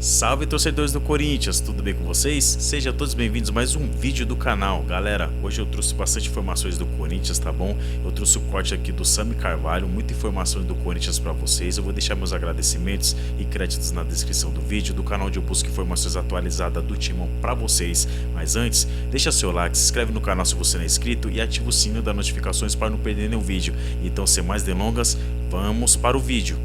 Salve torcedores do Corinthians, tudo bem com vocês? Sejam todos bem-vindos a mais um vídeo do canal. Galera, hoje eu trouxe bastante informações do Corinthians, tá bom? Eu trouxe o corte aqui do Sami Carvalho, muita informação do Corinthians para vocês. Eu vou deixar meus agradecimentos e créditos na descrição do vídeo, do canal onde eu busco informações atualizadas do Timão para vocês. Mas antes, deixa seu like, se inscreve no canal se você não é inscrito e ativa o sino das notificações para não perder nenhum vídeo. Então, sem mais delongas, vamos para o vídeo.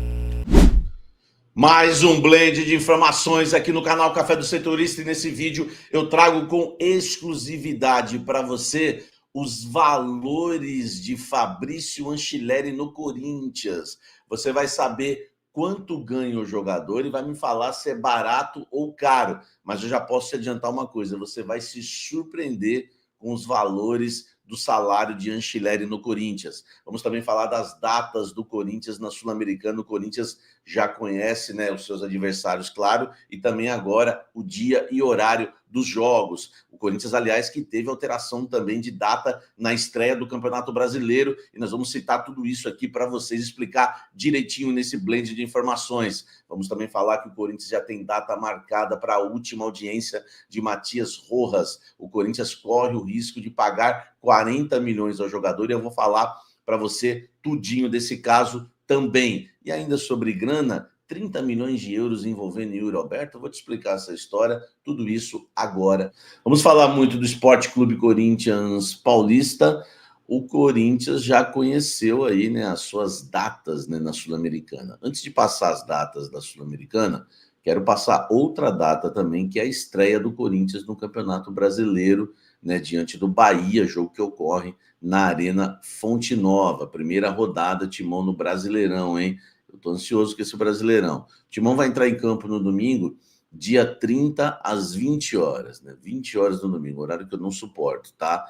Mais um blend de informações aqui no canal Café do Setorista, e nesse vídeo eu trago com exclusividade para você os valores de Fabrício Anchilleri no Corinthians. Você vai saber quanto ganha o jogador e vai me falar se é barato ou caro. Mas eu já posso te adiantar uma coisa, você vai se surpreender com os valores do salário de Anchilleri no Corinthians. Vamos também falar das datas do Corinthians na Sul-Americana. O Corinthians já conhece, né, os seus adversários, claro, e também agora o dia e horário dos jogos. O Corinthians, aliás, que teve alteração também de data na estreia do Campeonato Brasileiro, e nós vamos citar tudo isso aqui para vocês, explicar direitinho nesse blend de informações. Vamos também falar que o Corinthians já tem data marcada para a última audiência de Matias Rojas. O Corinthians corre o risco de pagar 40 milhões ao jogador, e eu vou falar para você tudinho desse caso também. E ainda sobre grana, 30 milhões de euros envolvendo Yuri Alberto, eu vou te explicar essa história, tudo isso agora. Vamos falar muito do Sport Clube Corinthians Paulista. O Corinthians já conheceu aí, né, as suas datas, né, na Sul-Americana. Antes de passar as datas da Sul-Americana, quero passar outra data também, que é a estreia do Corinthians no Campeonato Brasileiro, né, diante do Bahia, jogo que ocorre na Arena Fonte Nova. Primeira rodada, Timão no Brasileirão, hein? Eu tô ansioso com esse Brasileirão. O Timão vai entrar em campo no domingo, dia 30 às 20 horas, né? 20 horas no domingo, horário que eu não suporto, tá?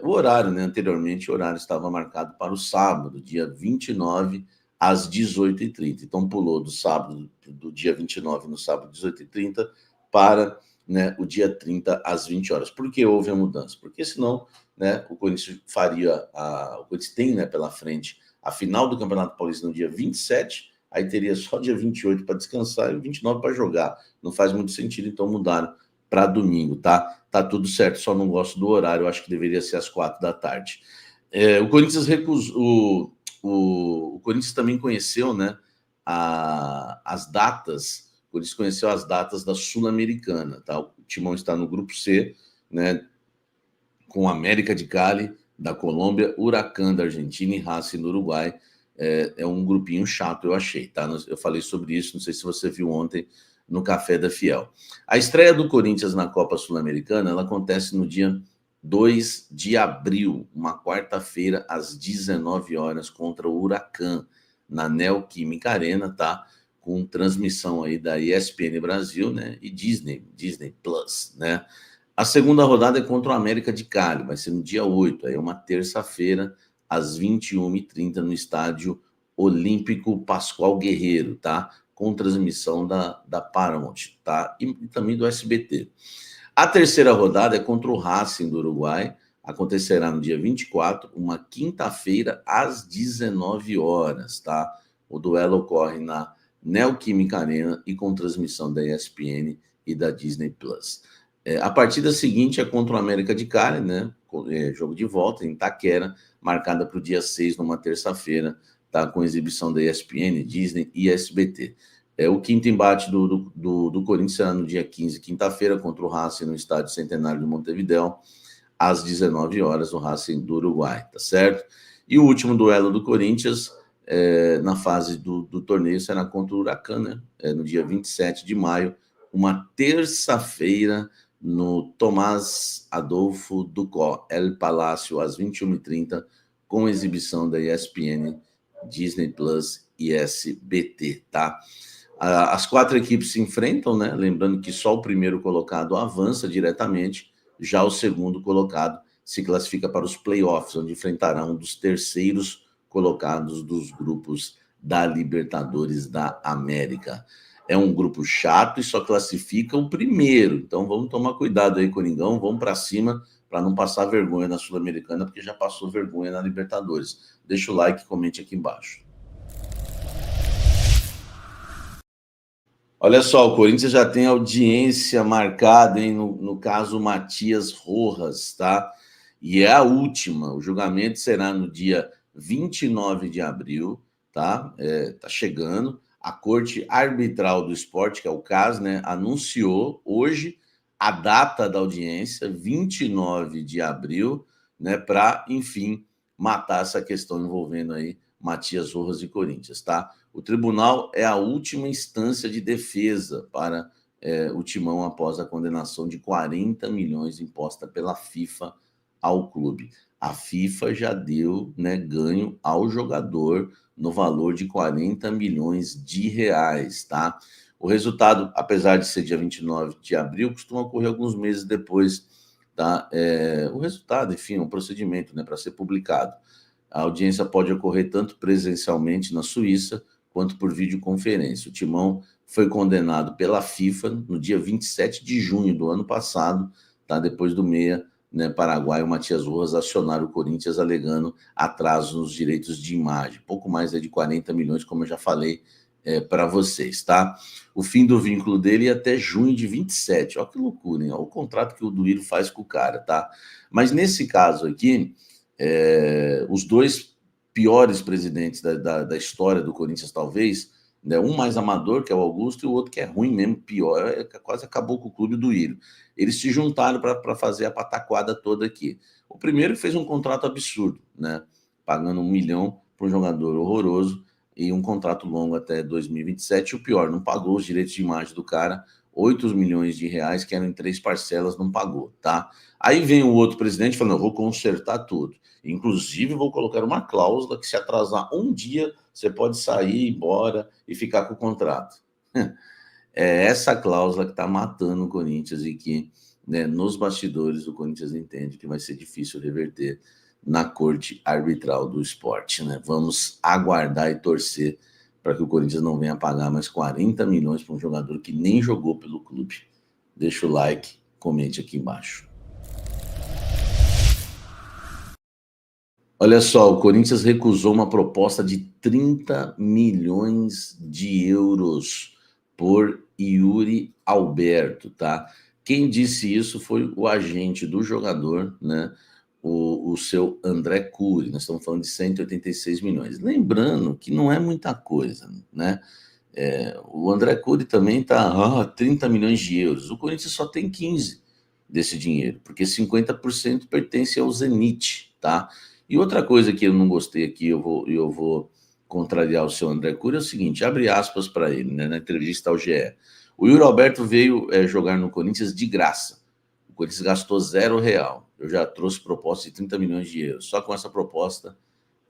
O horário, né? Anteriormente, o horário estava marcado para o sábado, dia 29 às 18h30. Então, pulou do sábado, do dia 29 no sábado, 18h30, para, né, o dia 30 às 20 horas. Por que houve a mudança? Porque senão, né, o Corinthians o Corinthians tem, né, pela frente a final do Campeonato Paulista no dia 27, aí teria só dia 28 para descansar e 29 para jogar. Não faz muito sentido, então mudaram para domingo, tá? Tá tudo certo, só não gosto do horário, eu acho que deveria ser às 4 da tarde. O Corinthians recusou, o Corinthians também conheceu, né, as datas. O Corinthians conheceu as datas da Sul-Americana, tá? O Timão está no grupo C, né, com América de Cali da Colômbia, Huracan da Argentina e Racing do Uruguai. É um grupinho chato, eu achei, tá? Eu falei sobre isso, não sei se você viu ontem no Café da Fiel. A estreia do Corinthians na Copa Sul-Americana, ela acontece no dia 2 de abril, uma quarta-feira, às 19 horas, contra o Huracan, na Neoquímica Arena, tá? Com transmissão aí da ESPN Brasil, né? E Disney Plus, né? A segunda rodada é contra o América de Cali, vai ser no dia 8, aí é uma terça-feira, às 21h30, no estádio Olímpico Pascoal Guerreiro, tá? Com transmissão da Paramount, tá? E também do SBT. A terceira rodada é contra o Racing do Uruguai, acontecerá no dia 24, uma quinta-feira, às 19 horas, tá? O duelo ocorre na Neoquímica Arena e com transmissão da ESPN e da Disney Plus. A partida seguinte é contra o América de Cali, né? Jogo de volta em Itaquera, marcada para o dia 6, numa terça-feira, tá? Com exibição da ESPN, Disney e SBT. O quinto embate do Corinthians será no dia 15, quinta-feira, contra o Racing no Estádio Centenário de Montevidéu, às 19 horas, o Racing do Uruguai, tá certo? E o último duelo do Corinthians, na fase do torneio, será contra o Huracan, né? No dia 27 de maio, uma terça-feira, no Tomás Adolfo Ducó, El Palácio, às 21h30, com exibição da ESPN, Disney Plus e SBT, tá? As quatro equipes se enfrentam, né? Lembrando que só o primeiro colocado avança diretamente, já o segundo colocado se classifica para os playoffs, onde enfrentará um dos terceiros colocados dos grupos da Libertadores da América. É um grupo chato e só classifica o primeiro. Então vamos tomar cuidado aí, Coringão. Vamos para cima para não passar vergonha na Sul-Americana, porque já passou vergonha na Libertadores. Deixa o like e comente aqui embaixo. Olha só, o Corinthians já tem audiência marcada, hein, no caso Matias Rojas, tá? E é a última. O julgamento será no dia 29 de abril, tá? Tá chegando. A Corte Arbitral do Esporte, que é o caso, né, anunciou hoje a data da audiência, 29 de abril, né, para, enfim, matar essa questão envolvendo aí Matias Rojas e Corinthians, tá? O tribunal é a última instância de defesa para o Timão após a condenação de 40 milhões imposta pela FIFA ao clube. A FIFA já deu, né, ganho ao jogador no valor de 40 milhões de reais, tá? O resultado, apesar de ser dia 29 de abril, costuma ocorrer alguns meses depois, tá? O resultado, enfim, é um procedimento, né, para ser publicado. A audiência pode ocorrer tanto presencialmente na Suíça, quanto por videoconferência. O Timão foi condenado pela FIFA no dia 27 de junho do ano passado, tá? Depois do meia, né, paraguaio Matias Rojas acionar o Corinthians alegando atraso nos direitos de imagem. Pouco mais de 40 milhões, como eu já falei para vocês, tá? O fim do vínculo dele é até junho de 27. Olha que loucura, hein? Olha o contrato que o Duílio faz com o cara, tá? Mas nesse caso aqui, os dois piores presidentes da história do Corinthians, talvez, né? Um mais amador, que é o Augusto, e o outro que é ruim mesmo, pior, quase acabou com o clube do Írio. Eles se juntaram para fazer a pataquada toda aqui. O primeiro fez um contrato absurdo, né? Pagando 1 milhão para um jogador horroroso e um contrato longo até 2027. O pior, não pagou os direitos de imagem do cara, 8 milhões de reais, que eram em 3 parcelas, não pagou, tá? Aí vem o outro presidente falando, eu vou consertar tudo. Inclusive, vou colocar uma cláusula que se atrasar um dia, você pode sair, ir embora e ficar com o contrato. É essa cláusula que está matando o Corinthians e que, né, nos bastidores, o Corinthians entende que vai ser difícil reverter na Corte Arbitral do Esporte, né? Vamos aguardar e torcer para que o Corinthians não venha pagar mais 40 milhões para um jogador que nem jogou pelo clube. Deixa o like, comente aqui embaixo. Olha só, o Corinthians recusou uma proposta de 30 milhões de euros por Yuri Alberto, tá? Quem disse isso foi o agente do jogador, né? O seu André Cury. Nós estamos falando de 186 milhões. Lembrando que não é muita coisa, né? O André Cury também está 30 milhões de euros. O Corinthians só tem 15 desse dinheiro, porque 50% pertence ao Zenit, tá? E outra coisa que eu não gostei aqui, eu vou contrariar o seu André Cury, é o seguinte, abre aspas para ele, né, na entrevista ao GE. O Yuri Alberto veio jogar no Corinthians de graça. O Corinthians gastou R$0. Eu já trouxe proposta de 30 milhões de euros. Só com essa proposta,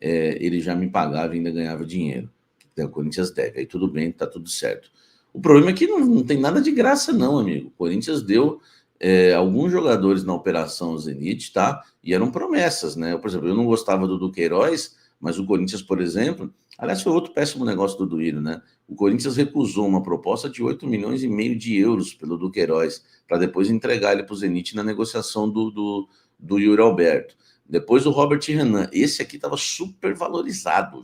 ele já me pagava e ainda ganhava dinheiro. O Corinthians deve. Aí tudo bem, tá tudo certo. O problema é que não tem nada de graça não, amigo. O Corinthians deu alguns jogadores na Operação Zenit, tá? E eram promessas, né? Por exemplo, eu não gostava do Duqueiroz, mas o Corinthians, por exemplo... Aliás, foi outro péssimo negócio do Duílio, né? O Corinthians recusou uma proposta de 8,5 milhões de euros pelo Duqueiroz, para depois entregar ele para o Zenit na negociação do Yuri Alberto. Depois o Robert Renan. Esse aqui estava super valorizado.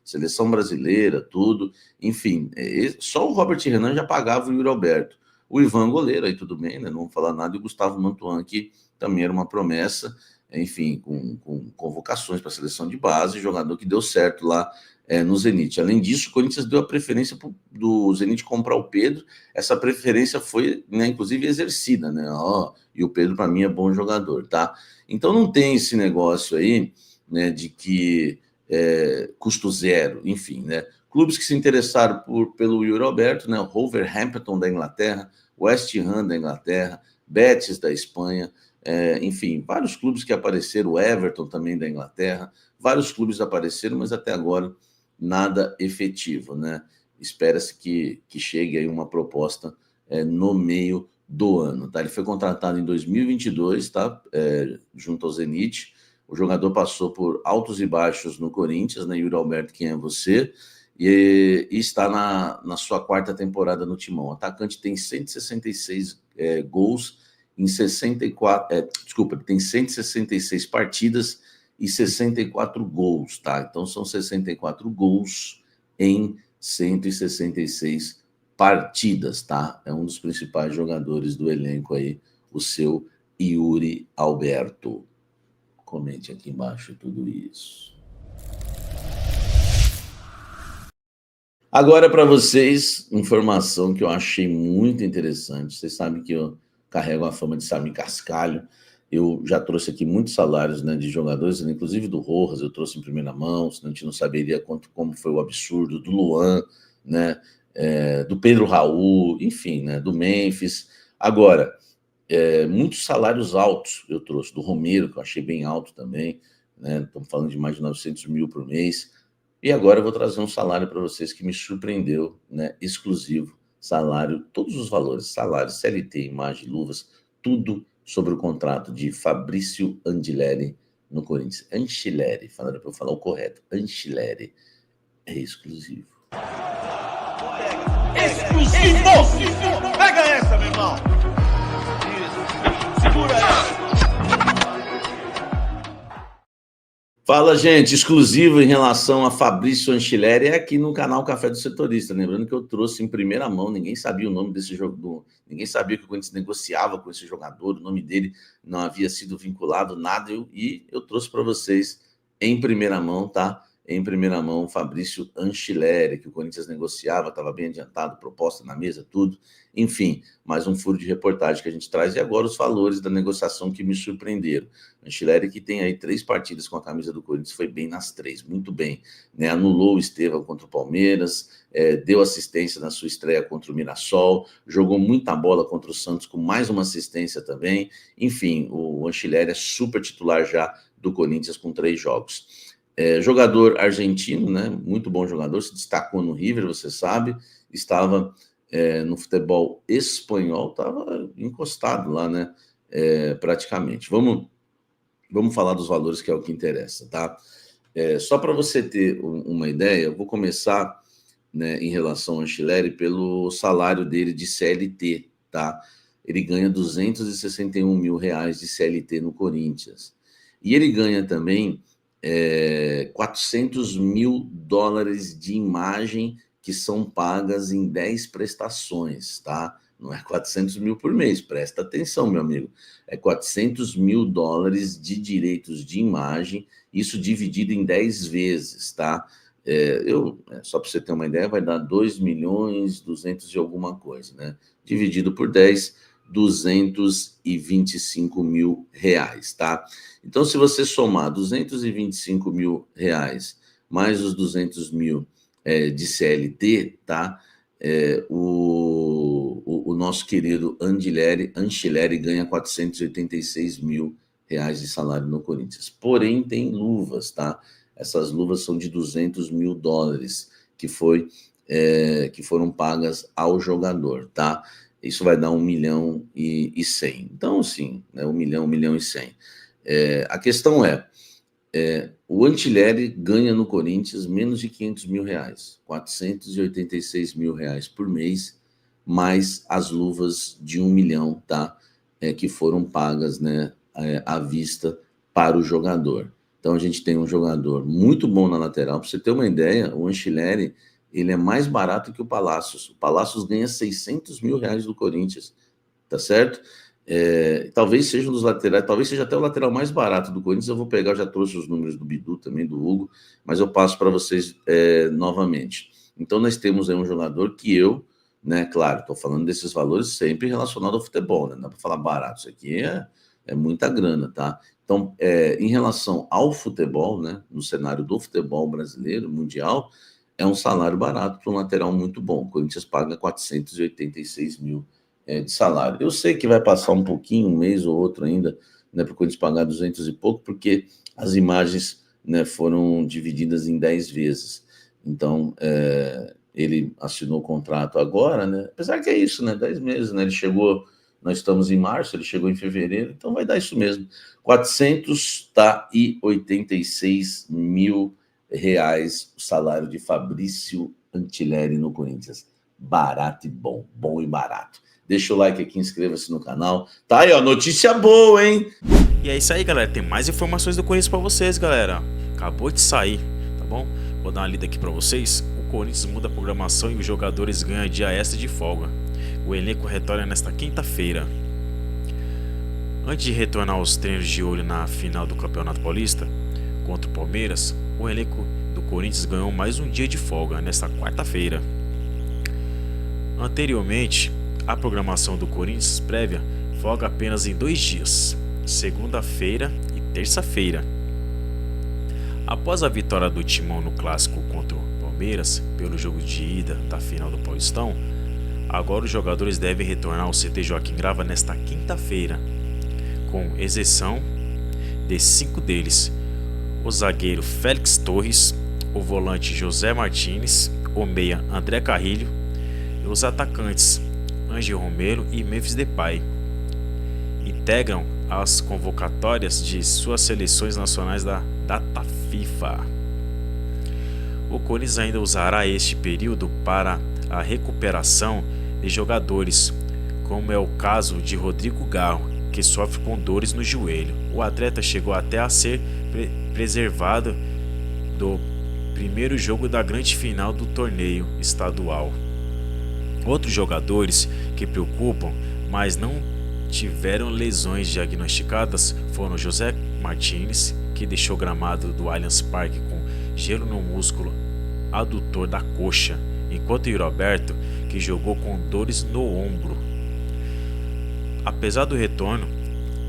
Seleção brasileira, tudo. Enfim, só o Robert Renan já pagava o Yuri Alberto. O Ivan goleiro, aí tudo bem, né? Não vamos falar nada. E o Gustavo Mantuan, que também era uma promessa, enfim, com convocações para a seleção de base, jogador que deu certo lá no Zenit. Além disso, o Corinthians deu a preferência do Zenit comprar o Pedro. Essa preferência foi, né, inclusive, exercida, né? E o Pedro, para mim, é bom jogador, tá? Então, não tem esse negócio aí, né, de que custo zero, enfim, né? Clubes que se interessaram pelo Yuri Alberto, né? O Wolverhampton da Inglaterra, West Ham da Inglaterra, Betis da Espanha, enfim, vários clubes que apareceram, o Everton também da Inglaterra, vários clubes apareceram, mas até agora nada efetivo, né? Espera-se que chegue aí uma proposta no meio do ano, tá? Ele foi contratado em 2022, tá? Junto ao Zenit. O jogador passou por altos e baixos no Corinthians, né? Yuri Alberto, quem é você? E está na sua 4ª temporada no Timão. O atacante tem 166 gols em 64... tem 166 partidas e 64 gols, tá? Então, são 64 gols em 166 partidas, tá? É um dos principais jogadores do elenco aí, o seu Yuri Alberto. Comente aqui embaixo tudo isso. Agora para vocês, informação que eu achei muito interessante. Vocês sabem que eu carrego a fama de Samir Cascalho. Eu já trouxe aqui muitos salários, né, de jogadores, inclusive do Rojas, eu trouxe em primeira mão, senão a gente não saberia como foi o absurdo, do Luan, né, do Pedro Raul, enfim, né, do Memphis. Agora, muitos salários altos eu trouxe, do Romero, que eu achei bem alto também, né, estamos falando de mais de 900 mil por mês. E agora eu vou trazer um salário para vocês que me surpreendeu, né, exclusivo, salário, todos os valores, salário, CLT, imagem, luvas, tudo sobre o contrato de Fabrício Angileri no Corinthians. Angileri, falaram para eu falar o correto, Angileri, é exclusivo. Exclusivo! Pega essa, meu irmão! Isso, segura essa! Fala, gente, exclusivo em relação a Fabrício Angileri é aqui no canal Café do Setorista. Lembrando que eu trouxe em primeira mão, ninguém sabia o nome desse jogador, ninguém sabia que o Corinthians negociava com esse jogador, o nome dele não havia sido vinculado, nada, e eu trouxe para vocês em primeira mão, tá? Em primeira mão, Fabrício Angileri, que o Corinthians negociava, estava bem adiantado, proposta na mesa, tudo. Enfim, mais um furo de reportagem que a gente traz. E agora os valores da negociação que me surpreenderam. Angileri, que tem aí 3 partidas com a camisa do Corinthians, foi bem nas 3, muito bem, né? Anulou o Estevão contra o Palmeiras, deu assistência na sua estreia contra o Mirassol, jogou muita bola contra o Santos com mais uma assistência também. Enfim, o Angileri é super titular já do Corinthians com 3 jogos. Jogador argentino, né? Muito bom jogador, se destacou no River, você sabe, estava no futebol espanhol, estava encostado lá, né? Praticamente. Vamos falar dos valores, que é o que interessa, tá? Só para você ter uma ideia, eu vou começar, né, em relação ao Angileri pelo salário dele de CLT, tá? Ele ganha R$261 mil de CLT no Corinthians. E ele ganha também $400 mil de imagem que são pagas em 10 prestações, tá? Não é 400 mil por mês, presta atenção, meu amigo. É $400 mil de direitos de imagem, isso dividido em 10 vezes, tá? Só para você ter uma ideia, vai dar 2.200.000 e alguma coisa, né? Dividido por 10, R$225 mil, tá? Então, se você somar R$225 mil mais os 200 mil de CLT, tá? O nosso querido Angileri ganha R$486 mil de salário no Corinthians. Porém, tem luvas, tá? Essas luvas são de $200 mil que foram pagas ao jogador, tá? Isso vai dar 1.100.000. Então, sim, né, 1.100.000. A questão o Angileri ganha no Corinthians menos de R$500 mil, R$486 mil por mês, mais as luvas de 1 milhão, tá? Que foram pagas, né, à vista para o jogador. Então, a gente tem um jogador muito bom na lateral. Para você ter uma ideia, o Angileri, ele é mais barato que o Palácios. O Palácios ganha R$600 mil do Corinthians, tá certo? Talvez seja um dos laterais, talvez seja até o lateral mais barato do Corinthians. Eu vou pegar, eu já trouxe os números do Bidu também, do Hugo, mas eu passo para vocês novamente. Então, nós temos aí um jogador que eu, né, claro, estou falando desses valores sempre relacionado ao futebol, né? Não dá para falar barato, isso aqui é muita grana, tá? Então, em relação ao futebol, né, no cenário do futebol brasileiro, mundial, é um salário barato para um lateral muito bom. O Corinthians paga 486 mil de salário. Eu sei que vai passar um pouquinho, um mês ou outro ainda, né, para o Corinthians pagar 200 e pouco, porque as imagens, né, foram divididas em 10 vezes. Então, ele assinou o contrato agora, né? Apesar que é isso, né? 10 meses, né? Ele chegou, nós estamos em março, ele chegou em fevereiro, então vai dar isso mesmo. 486 mil o salário de Fabrício Angileri no Corinthians. Barato e bom, bom e barato. Deixa o like aqui, inscreva-se no canal. Tá aí, ó, notícia boa, hein? E é isso aí, galera. Tem mais informações do Corinthians pra vocês, galera. Acabou de sair, tá bom? Vou dar uma lida aqui pra vocês. O Corinthians muda a programação e os jogadores ganham dia extra de folga. O elenco retorna nesta quinta-feira. Antes de retornar aos treinos de olho na final do Campeonato Paulista contra o Palmeiras, o elenco do Corinthians ganhou mais um dia de folga nesta quarta-feira. Anteriormente, a programação do Corinthians prévia folga apenas em 2 dias, segunda-feira e terça-feira. Após a vitória do Timão no clássico contra o Palmeiras pelo jogo de ida da final do Paulistão, agora os jogadores devem retornar ao CT Joaquim Grava nesta quinta-feira, com exceção de 5 deles: o zagueiro Félix Torres, o volante José Martins, o meia André Carrilho e os atacantes Ângelo Romero e Memphis Depay. Integram as convocatórias de suas seleções nacionais da data FIFA. O Corinthians ainda usará este período para a recuperação de jogadores, como é o caso de Rodrigo Garro, que sofre com dores no joelho. O atleta chegou até a ser preservado do primeiro jogo da grande final do torneio estadual. Outros jogadores que preocupam, mas não tiveram lesões diagnosticadas, foram José Martins, que deixou o gramado do Allianz Parque com gelo no músculo adutor da coxa, enquanto o Roberto, que jogou com dores no ombro. Apesar do retorno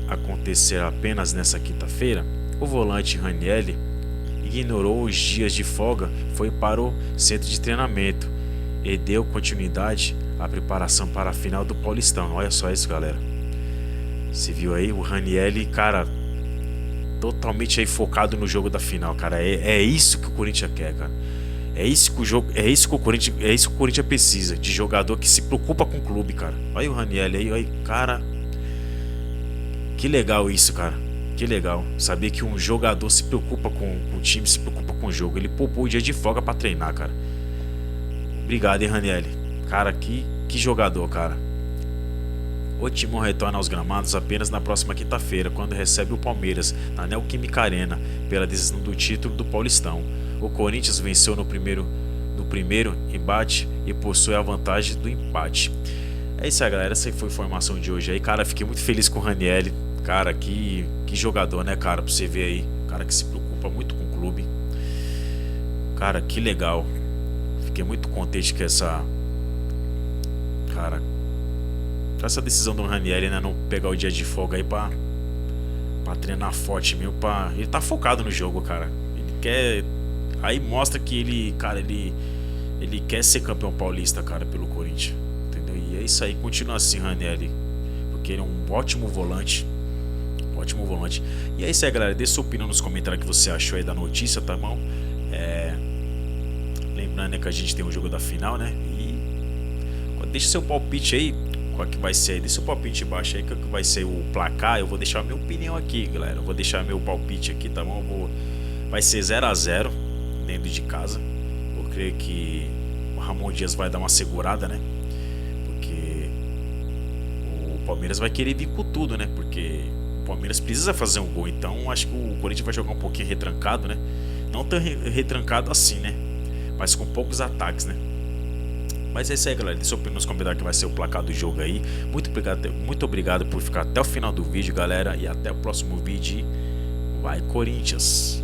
acontecer apenas nessa quinta-feira, o volante Ranieri ignorou os dias de folga, foi para o centro de treinamento e deu continuidade à preparação para a final do Paulistão. Olha só isso, galera. Você viu aí o Ranieri, cara, totalmente aí focado no jogo da final, cara. É isso que o Corinthians quer, cara. É isso que o Corinthians precisa, de jogador que se preocupa com o clube, cara. Olha o Ranieri aí, olha, cara. Que legal isso, cara. Que legal. Saber que um jogador se preocupa com o time, se preocupa com o jogo. Ele poupou o dia de folga pra treinar, cara. Obrigado, hein, Ranieri. Cara, que jogador, cara. O Timão retorna aos gramados apenas na próxima quinta-feira, quando recebe o Palmeiras na Neoquímica Arena pela decisão do título do Paulistão. O Corinthians venceu no primeiro embate e possui a vantagem do empate. É isso aí, galera. Essa foi a informação de hoje aí. Cara, fiquei muito feliz com o Ranieri. Cara, que jogador, né, cara? Pra você ver aí. Cara que se preocupa muito com o clube. Cara, que legal. Fiquei muito contente com essa decisão do Ranieri, né? Não pegar o dia de folga aí pra treinar forte mesmo. Ele tá focado no jogo, cara. Ele quer. Aí mostra que ele quer ser campeão paulista, cara, pelo Corinthians. Entendeu? E é isso aí. Continua assim, Ranieri. Porque ele é um ótimo volante. Ótimo volante. E é isso aí, galera. Deixa sua opinião nos comentários que você achou aí da notícia, tá bom? Lembrando, né, que a gente tem o jogo da final, né? E deixa seu palpite aí. Qual que vai ser aí? Deixa seu palpite embaixo aí. Qual que vai ser o placar? Eu vou deixar a minha opinião aqui, galera. Eu vou deixar meu palpite aqui, tá bom? Vai ser 0-0 dentro de casa. Eu creio que o Ramon Dias vai dar uma segurada, né? Porque o Palmeiras vai querer vir com tudo, né? Porque o Palmeiras precisa fazer um gol. Então acho que o Corinthians vai jogar um pouquinho retrancado, né? Não tão retrancado assim, né? Mas com poucos ataques, né? Mas é isso aí, galera. Deixa sua opinião nos comentários que vai ser o placar do jogo aí. Muito obrigado por ficar até o final do vídeo, galera. E até o próximo vídeo. Vai, Corinthians!